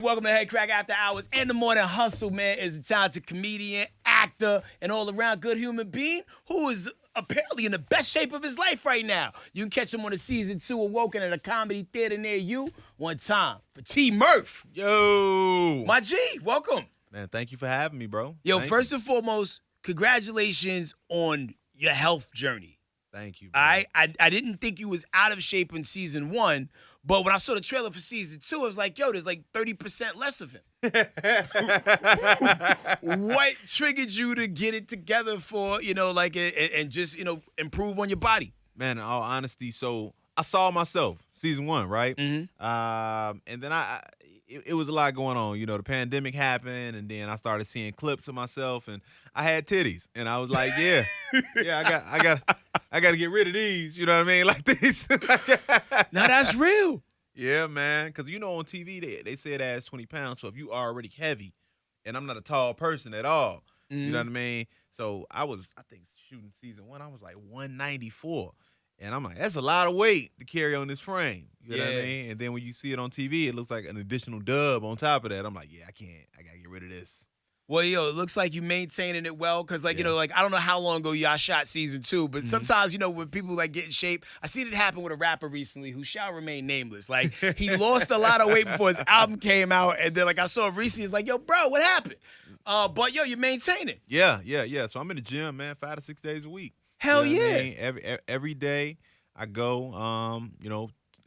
Welcome to Headkrack After Hours and the Morning Hustle, man, is a talented comedian, actor, and all-around good human being who is apparently in the best shape of his life right now. You can catch him on the season 2 of Woken at a comedy theater near you. One time for T Murph. Yo. My G, welcome. Man, thank you for having me, bro. Yo, Thank first you. and foremost, congratulations on your health journey. Thank you, bro. I didn't think you was out of shape in season 1, but when I saw the trailer for season 2, I was like, yo, there's like 30% less of him. What triggered you to get it together for, and just, improve on your body? Man, in all honesty, so I saw myself, season 1, right? Mm-hmm. And then it was a lot going on. You know, the pandemic happened, and then I started seeing clips of myself, and I had titties, and I was like, yeah, I got to get rid of these. You know what I mean? Like these. Now that's real. Yeah, man, because on TV they say it adds 20 pounds. So if you already heavy, and I'm not a tall person at all, you know what I mean? So I think shooting season 1, I was like 194. And I'm like, that's a lot of weight to carry on this frame. You know what I mean? And then when you see it on TV, it looks like an additional dub on top of that. I'm like, yeah, I got to get rid of this. Well, it looks like you maintaining it well because, I don't know how long ago y'all shot season 2, but sometimes, when people, get in shape, I seen it happen with a rapper recently who shall remain nameless. Like, he lost a lot of weight before his album came out, and then, I saw recently, it's like, yo, bro, what happened? But, you're maintaining. Yeah. So I'm in the gym, man, 5 to 6 days a week. Hell you know yeah. what I mean? Every day I go,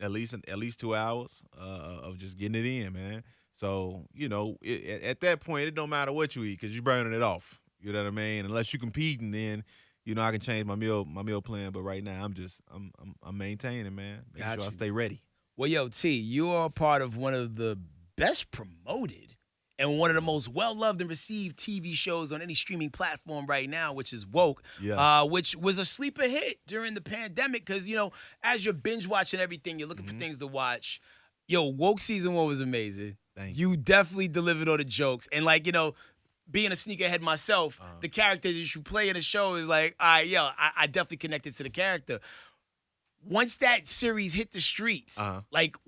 at least 2 hours of just getting it in, man. So, at that point, it don't matter what you eat because you're burning it off. You know what I mean? Unless you're competing, then, I can change my meal plan. But right now, I'm maintaining, man. Make sure I stay ready. Well, yo, T, you are part of one of the best promoted and one of the most well-loved and received TV shows on any streaming platform right now, which is Woke, which was a sleeper hit during the pandemic because, as you're binge-watching everything, you're looking for things to watch. Yo, Woke season 1 was amazing. Thank you. Definitely delivered all the jokes. And, being a sneakerhead myself, the character that you play in the show is like, all right, I definitely connected to the character. Once that series hit the streets,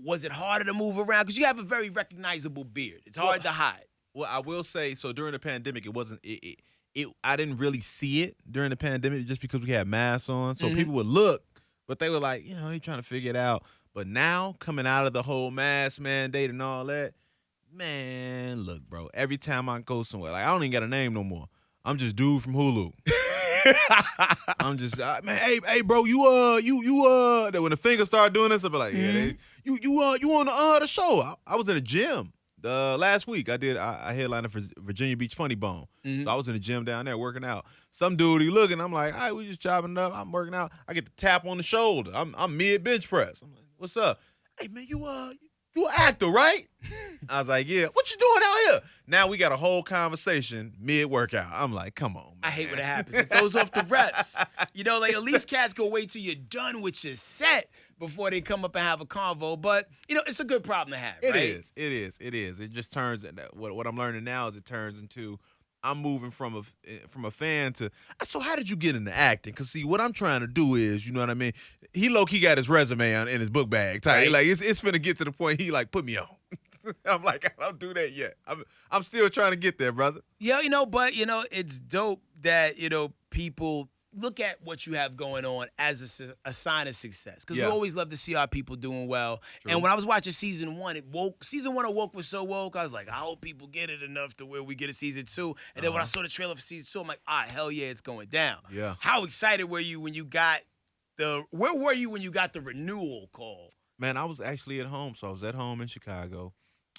was it harder to move around? Because you have a very recognizable beard. It's hard to hide. Well, I will say, so during the pandemic, it wasn't I didn't really see it during the pandemic just because we had masks on. So people would look, but they were like, they trying to figure it out. But now, coming out of the whole mask mandate and all that, man, look, bro, every time I go somewhere, I don't even got a name no more. I'm just dude from Hulu. I'm just, man, hey, bro, you when the fingers start doing this, I'll be like, yeah, you on the show. I was in a gym last week. I headlined for Virginia Beach Funny Bone. So I was in the gym down there working out. Some dude, he looking, I'm like, all right, we just chopping it up. I'm working out. I get the tap on the shoulder. I'm mid bench press. I'm like, what's up? Hey, man, you an actor, right? I was like, yeah. What you doing out here? Now we got a whole conversation mid-workout. I'm like, come on, man. I hate when it happens. It throws off the reps. At least cats go wait till you're done with your set before they come up and have a convo. But, it's a good problem to have, right? It is. It just turns, what I'm learning now is it turns into, I'm moving from a fan to, so how did you get into acting? Because, see, what I'm trying to do is, you know what I mean? He low-key got his resume in his book bag. Right. Like, it's finna get to the point he, put me on. I'm like, I don't do that yet. I'm still trying to get there, brother. Yeah, but, it's dope that, people look at what you have going on as a sign of success. Because we always love to see our people doing well. True. And when I was watching season 1, season 1 of Woke was so woke, I was like, I hope people get it enough to where we get a season 2. And then when I saw the trailer for season 2, I'm like, hell yeah, it's going down. Yeah. How excited were you when you got where were you when you got the renewal call? Man, I was actually at home. So I was at home in Chicago.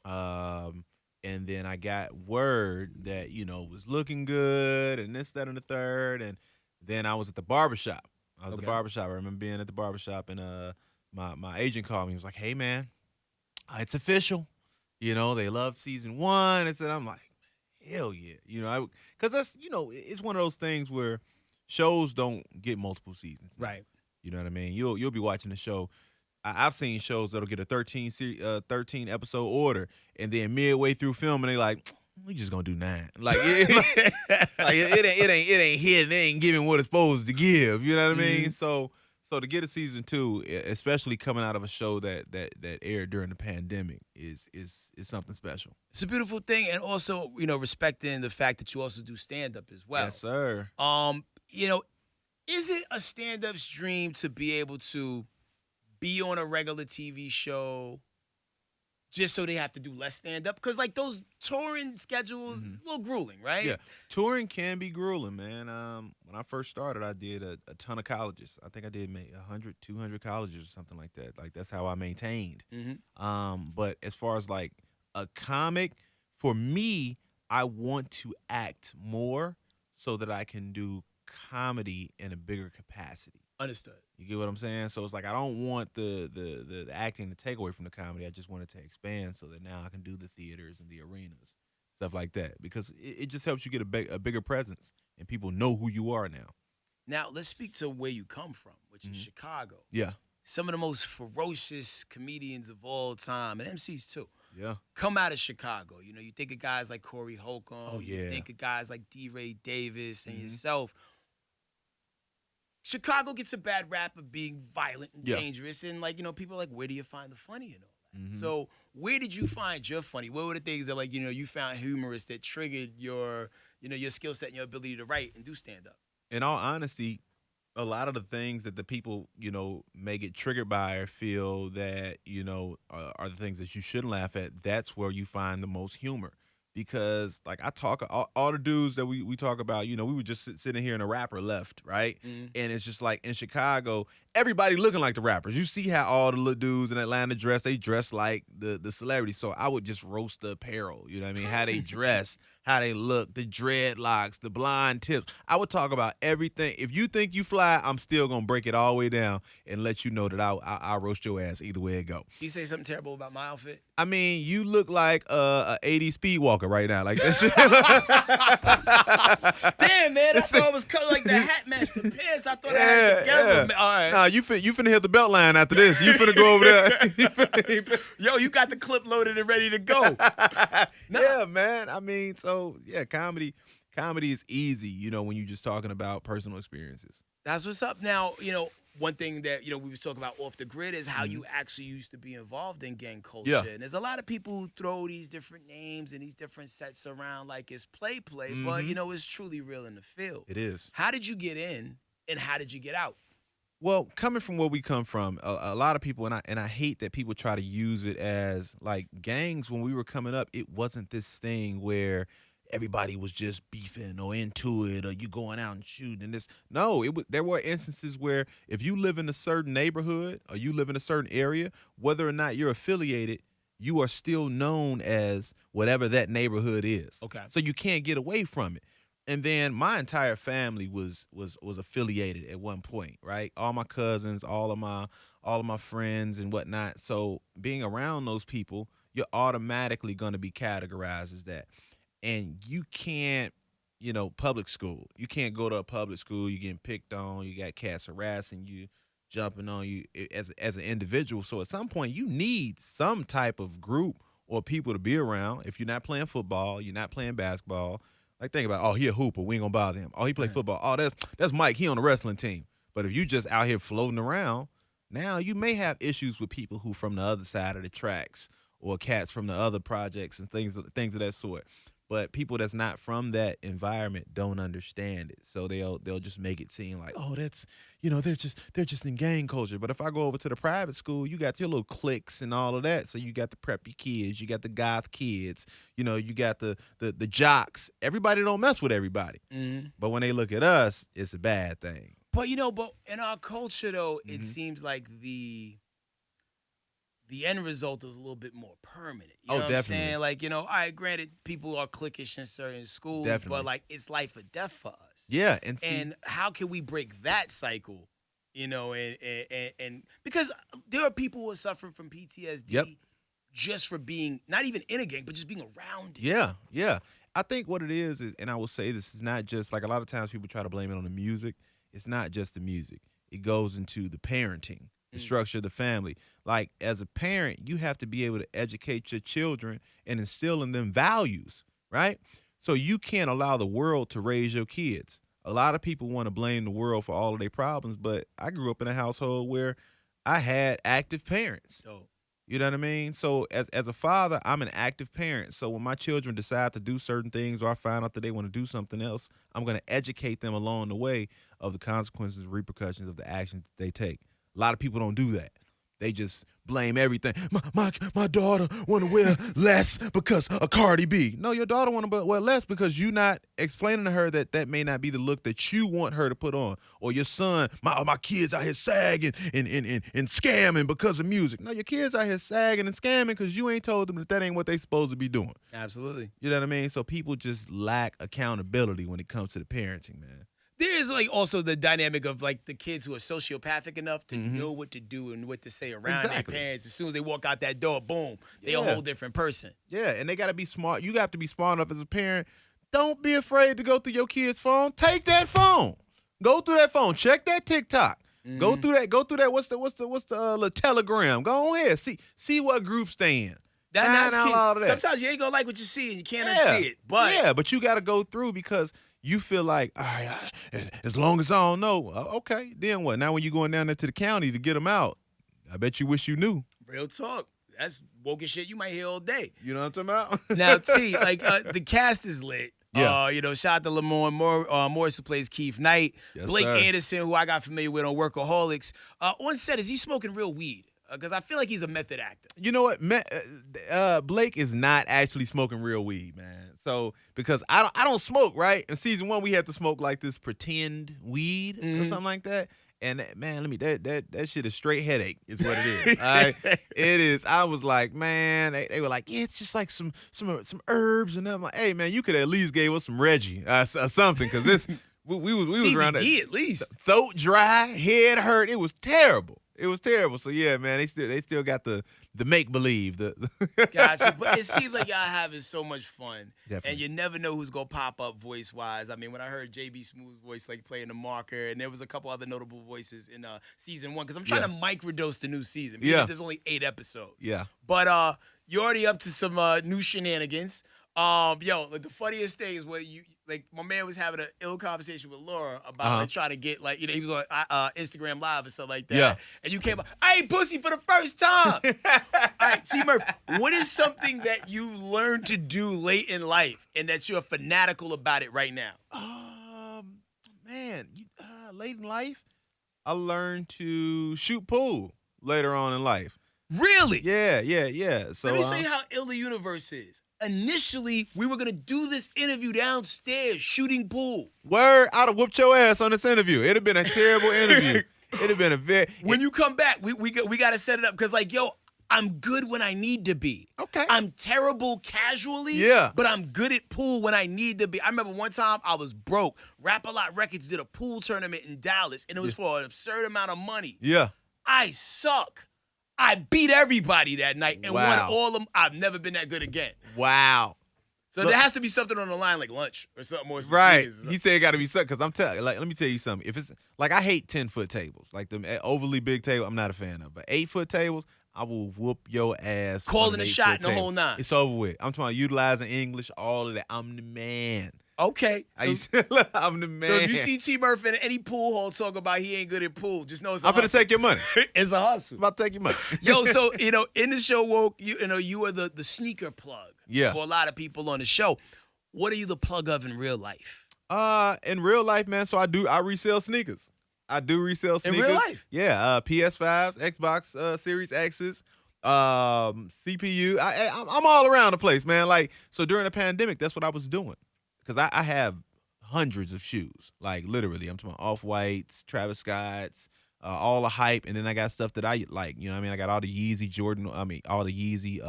And then I got word that, it was looking good and this, that, and the third. And then I was at the barbershop. I remember being at the barbershop, and my agent called me. He was like, hey, man, it's official. They loved season 1. And I'm like, hell yeah. Because that's, it's one of those things where shows don't get multiple seasons. Right. You know what I mean? You'll be watching the show. I've seen shows that'll get a 13 episode order, and then midway through filming, they like, we just gonna do 9. It ain't hitting, it ain't giving what it's supposed to give. You know what I mean? So So to get a season 2, especially coming out of a show that aired during the pandemic, is something special. It's a beautiful thing, and also, respecting the fact that you also do stand up as well. Yes, sir. Is it a stand up's dream to be able to be on a regular TV show just so they have to do less stand up? Because like those touring schedules, a little grueling, right? Yeah, touring can be grueling, man. When I first started, I did a ton of colleges. I think I did maybe 100, 200 colleges or something like that. Like that's how I maintained. But as far as like a comic, for me, I want to act more so that I can do comedy in a bigger capacity. Understood. You get what I'm saying? So it's like I don't want the acting to take away from the comedy. I just want it to expand so that now I can do the theaters and the arenas, stuff like that, because it just helps you get a bigger presence and people know who you are now. Now let's speak to where you come from, which is Chicago. Yeah. Some of the most ferocious comedians of all time, and MCs too. Yeah. Come out of Chicago. You think of guys like Corey Holcomb. Oh, yeah. You think of guys like D. Ray Davis and yourself. Chicago gets a bad rap of being violent and dangerous, and people are like, where do you find the funny in all that? So where did you find your funny? What were the things that you found humorous that triggered your skill set and your ability to write and do stand up? In all honesty, a lot of the things that the people may get triggered by or feel that are the things that you shouldn't laugh at. That's where you find the most humor. Because like I talk, all the dudes that we talk about, we were just sitting here and a rapper left, right? And it's just like in Chicago, everybody looking like the rappers. You see how all the little dudes in Atlanta dress, they dress like the celebrities. So I would just roast the apparel, you know what I mean? How they dress, how they look, the dreadlocks, the blonde tips. I would talk about everything. If you think you fly, I'm still going to break it all the way down and let you know that I'll roast your ass either way it go. You say something terrible about my outfit? I mean, you look like a 80s speed walker right now. Like that shit. Damn, man. I thought I was cut like the hat matched the pants. I thought I had it together. Yeah. All right. Nah, you finna hit the belt line after this. You finna go over there. Yo, you got the clip loaded and ready to go. Yeah, man. I mean, so yeah, comedy is easy, when you're just talking about personal experiences. That's what's up. Now, one thing that we was talking about off the grid is how you actually used to be involved in gang culture. Yeah. And there's a lot of people who throw these different names and these different sets around like it's play, but it's truly real in the field. It is. How did you get in and how did you get out? Well, coming from where we come from, a lot of people, and I hate that people try to use it as like gangs. When we were coming up, it wasn't this thing where everybody was just beefing or into it or you going out and shooting this. No, there were instances where if you live in a certain neighborhood or you live in a certain area, whether or not you're affiliated, you are still known as whatever that neighborhood is. Okay. So you can't get away from it. And then my entire family was affiliated at one point, right? All my cousins, all of my friends and whatnot. So being around those people, you're automatically going to be categorized as that. And you can't, public school. You can't go to a public school. You're getting picked on. You got cats harassing you, jumping on you as an individual. So at some point, you need some type of group or people to be around. If you're not playing football, you're not playing basketball. Like think about, oh, he a hooper. We ain't gonna bother him. Oh, he play football. Oh, that's Mike. He on the wrestling team. But if you just out here floating around, now you may have issues with people who from the other side of the tracks or cats from the other projects and things of that sort. But people that's not from that environment don't understand it, so they'll just make it seem like, oh, that's they're just in gang culture. But if I go over to the private school, you got your little cliques and all of that. So you got the preppy kids, you got the goth kids, you got the jocks. Everybody don't mess with everybody, but when they look at us, it's a bad thing. But but in our culture though, it seems like the end result is a little bit more permanent. You know what definitely. I'm saying? Like, all right, granted, people are cliquish in certain schools, but like it's life or death for us. Yeah. And how can we break that cycle? And because there are people who are suffering from PTSD just for being not even in a gang, but just being around it. Yeah. I think what it is, and I will say this is not just like a lot of times people try to blame it on the music. It's not just the music. It goes into the parenting. The structure of the family. Like as a parent, you have to be able to educate your children and instill in them values, right? So you can't allow the world to raise your kids. a lot of people want to blame the world for all of their problems, but I grew up in a household where I had active parents. So You know what I mean? So as a father, I'm an active parent. So when my children decide to do certain things or I find out that they want to do something else, I'm going to educate them along the way of the consequences and repercussions of the actions that they take. A lot of people don't do that. They just blame everything. My daughter want to wear less because of Cardi B. No, your daughter want to wear less because you not explaining to her that that may not be the look that you want her to put on. Or your son, my kids out here sagging and scamming because of music. No, your kids out here sagging and scamming because you ain't told them that ain't what they supposed to be doing. Absolutely. You know what I mean? So people just lack accountability when it comes to the parenting, man. There is like also the dynamic of like the kids who are sociopathic enough to know what to do and what to say around their parents. As soon as they walk out that door, boom, they're a whole different person. Yeah, and they got to be smart. You have to be smart enough as a parent. Don't be afraid to go through your kid's phone. Take that phone. Go through that phone. Check that TikTok. Go through that. Go through that. What's the little Telegram? Go on here. See what groups they in. That's key. Sometimes you ain't gonna like what you see and you can't unsee it. But you got to go through because you feel like, all right, as long as I don't know, okay, then what? Now when you're going down there to the county to get them out, I bet you wish you knew. Real talk. That's woke shit you might hear all day. You know what I'm talking about? Now, T, like the cast is lit. Yeah. Shout out to Lamorne Morris, who plays Keith Knight. Yes, Blake sir. Anderson, who I got familiar with on Workaholics. On set, is he smoking real weed? Because I feel like he's a method actor. You know what? Blake is not actually smoking real weed, man. So because I don't smoke, right? In season 1, we had to smoke like this pretend weed or something like that. And man, that shit is straight headache, is what it is. All right, it is. I was like, man, they were like, yeah, it's just like some herbs, and I'm like, hey, man, you could at least gave us some Reggie or something, because this we was around that. CBD at least. Throat dry, head hurt. It was terrible. It was terrible. So yeah, man, they still got the make believe. Gotcha. But it seems like y'all having so much fun. Definitely. And you never know who's gonna pop up voice wise. I mean, when I heard JB Smooth's voice like playing the marker, and there was a couple other notable voices in season 1, because I'm trying to microdose the new season. Because there's only 8 episodes. Yeah. But you're already up to some new shenanigans. Like the funniest thing is when my man was having an ill conversation with Laura about like, trying to get like, he was on Instagram Live and stuff like that. Yeah. And you came up, I ate pussy for the first time. All right, T Murph, what is something that you learned to do late in life and that you're fanatical about it right now? Man, late in life, I learned to shoot pool later on in life. Really? Yeah. So let me show you how ill the universe is. Initially, we were going to do this interview downstairs shooting pool. Word, I'd have whooped your ass on this interview. It'd have been a terrible interview. It'd have been a very... When you come back, we got to set it up because, I'm good when I need to be. Okay. I'm terrible casually, but I'm good at pool when I need to be. I remember one time I was broke. Rap-A-Lot Records did a pool tournament in Dallas, and it was for an absurd amount of money. Yeah. I suck. I beat everybody that night and won all of them. I've never been that good again. Wow. So there has to be something on the line like lunch or something more. Right. He said it got to be something, because I'm telling let me tell you something. If it's like, I hate 10-foot tables. Like the overly big table, I'm not a fan of. But 8-foot tables, I will whoop your ass. Calling a shot in the whole 9. It's over with. I'm talking about utilizing English, all of that. I'm the man. Okay. I'm the man. So if you see T Murph in any pool hall talk about he ain't good at pool, just know it's a hustle. I'm finna take your money. It's a hustle. I'm about to take your money. Yo, so, in the show, Woke, you are the sneaker plug for a lot of people on the show. What are you the plug of in real life? In real life, man, so I resell sneakers. I do resell sneakers. In real life? Yeah, PS5s, Xbox Series X's, CPU. I'm all around the place, man. Like, so during the pandemic, that's what I was doing. Because I have hundreds of shoes, like literally. I'm talking about Off-Whites, Travis Scott's, all the hype, and then I got stuff that I like. You know what I mean? I got all the Yeezy Jordan, all the Yeezy,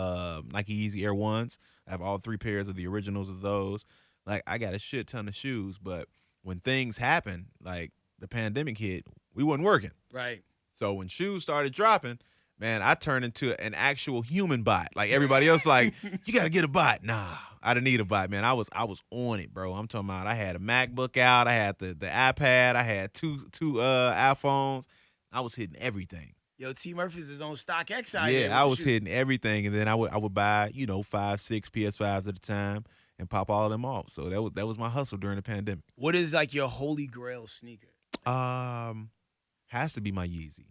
Nike Yeezy Air 1s. I have all 3 pairs of the originals of those. Like, I got a shit ton of shoes, but when things happen, like the pandemic hit, we wasn't working. Right. So when shoes started dropping, man, I turned into an actual human bot. Like everybody else, like, you got to get a bot. Nah, I didn't need a bot, man. I was on it, bro. I'm talking about I had a MacBook out. I had the iPad. I had two iPhones. I was hitting everything. Yo, T Murph is his own StockX out here. Yeah, I was hitting everything, and then I would buy 5, 6 PS5s at a time and pop all of them off. So that was my hustle during the pandemic. What is like your holy grail sneaker? Has to be my Yeezy.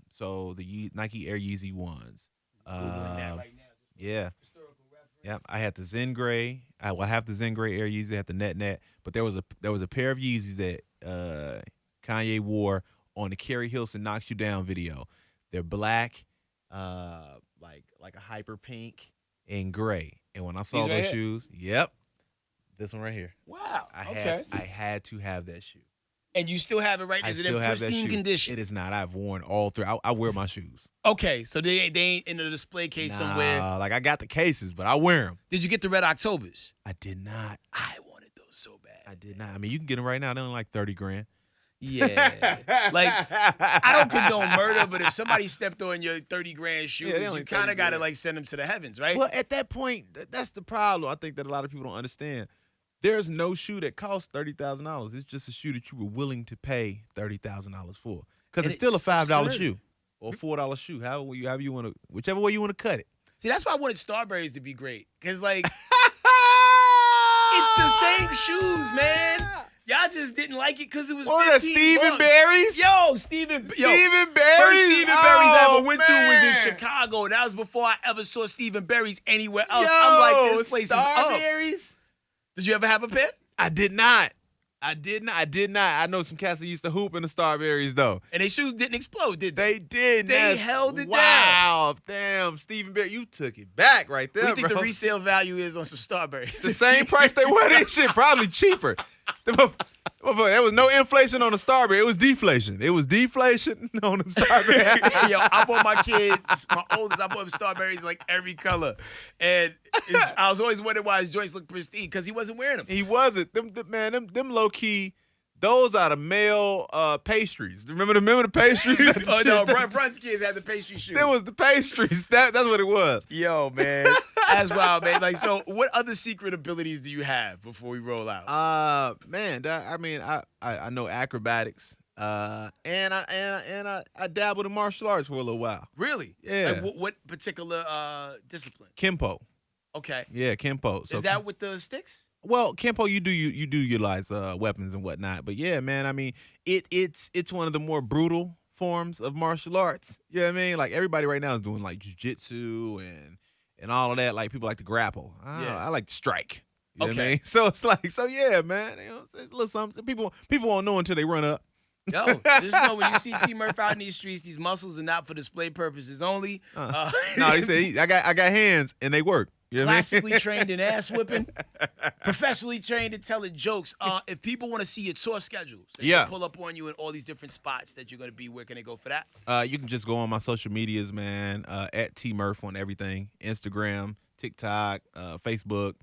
So the Nike Air Yeezy ones. Googling that right now. Yeah. Historical reference. Yep. I had the Zen Gray. I have the Zen Gray Air Yeezy. I had the Net, but there was a pair of Yeezys that Kanye wore on the Kerry Hilson Knocks You Down video. They're black, like a hyper pink and gray. And when I saw those shoes, yep, this one right here. Wow. I had to have that shoe. And you still have it right now? Is it in pristine condition? It is not. I've worn all through. I wear my shoes. Okay, so they ain't in a display case somewhere. Like I got the cases, but I wear them. Did you get the Red Octobers? I did not. I wanted those so bad. I did not. I mean, you can get them right now. They're only like $30,000. Yeah. Like, I don't condone murder, but if somebody stepped on your $30,000 shoes, you kind of got to like send them to the heavens, right? Well, at that point, that's the problem. I think that a lot of people don't understand. There's no shoe that costs $30,000. It's just a shoe that you were willing to pay $30,000 for, because it's still a $5 shoe or $4 shoe, however you want to, whichever way you want to cut it. See, that's why I wanted Starberries to be great, because like it's the same shoes, man. Y'all just didn't like it because it was $15. Stephen Barry's? Stephen Barry's. First Stephen Barry's I ever went to was in Chicago. That was before I ever saw Stephen Barry's anywhere else. I'm like, this place is up. Starberries? Did you ever have a pair? I did not. I know some cats that used to hoop in the Starberries, though. And their shoes didn't explode, did they? They did. They held it down. Wow. Damn. Stephen Barry, you took it back right there, What do you think the resale value is on some Starberries? The same price they were this shit, probably cheaper. There was no inflation on the Starberry. It was deflation. It was deflation on the Starberry. Yo, I bought my kids, my oldest, I bought him Starberries like every color. And I was always wondering why his joints looked pristine, because he wasn't wearing them. He wasn't. Them low key, those are the male pastries. Remember the pastries? Oh no, Brun's kids had the pastry shoes. That was the pastries. That's what it was. Yo, man. That's wild, man. Like, so what other secret abilities do you have before we roll out? Man, I know acrobatics. And I dabbled in martial arts for a little while. Really? Yeah. Like what particular discipline? Kempo. Okay. Yeah, Kempo. So is that with the sticks? Well, Kempo, you do utilize weapons and whatnot, but yeah, man. I mean, it's one of the more brutal forms of martial arts. You know what I mean? Like everybody right now is doing like jiu-jitsu and all of that. Like people like to grapple. I like to strike. You know what I mean? So it's like, yeah, man. You know, it's a little something. People won't know until they run up. Yo, just know when you see T Murph out in these streets, these muscles are not for display purposes only. No, he said I got hands and they work. You know Classically trained in ass whipping, professionally trained in telling jokes. If people want to see your tour schedules, they can pull up on you in all these different spots that you're going to be, where can they go for that? You can just go on my social medias, man, at T Murph on everything, Instagram, TikTok, Facebook.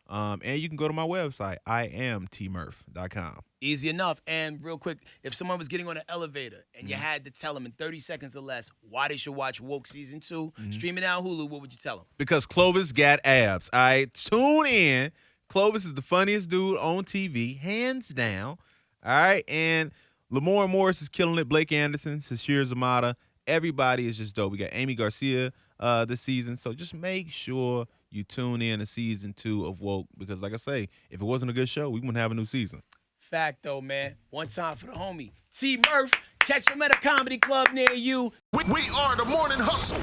And you can go to my website, iamtmurph.com. Easy enough. And real quick, if someone was getting on an elevator and you had to tell them in 30 seconds or less why they should watch Woke Season 2, streaming out Hulu, what would you tell them? Because Clovis got abs. All right, tune in. Clovis is the funniest dude on TV, hands down. All right, and Lamorne Morris is killing it. Blake Anderson, Sashir Zamata. Everybody is just dope. We got Amy Garcia this season. So just make sure you tune in to season 2 of Woke, because like I say, if it wasn't a good show, we wouldn't have a new season. Fact though, man. One time for the homie T Murph. Catch him at a comedy club near you. We are the Morning Hustle.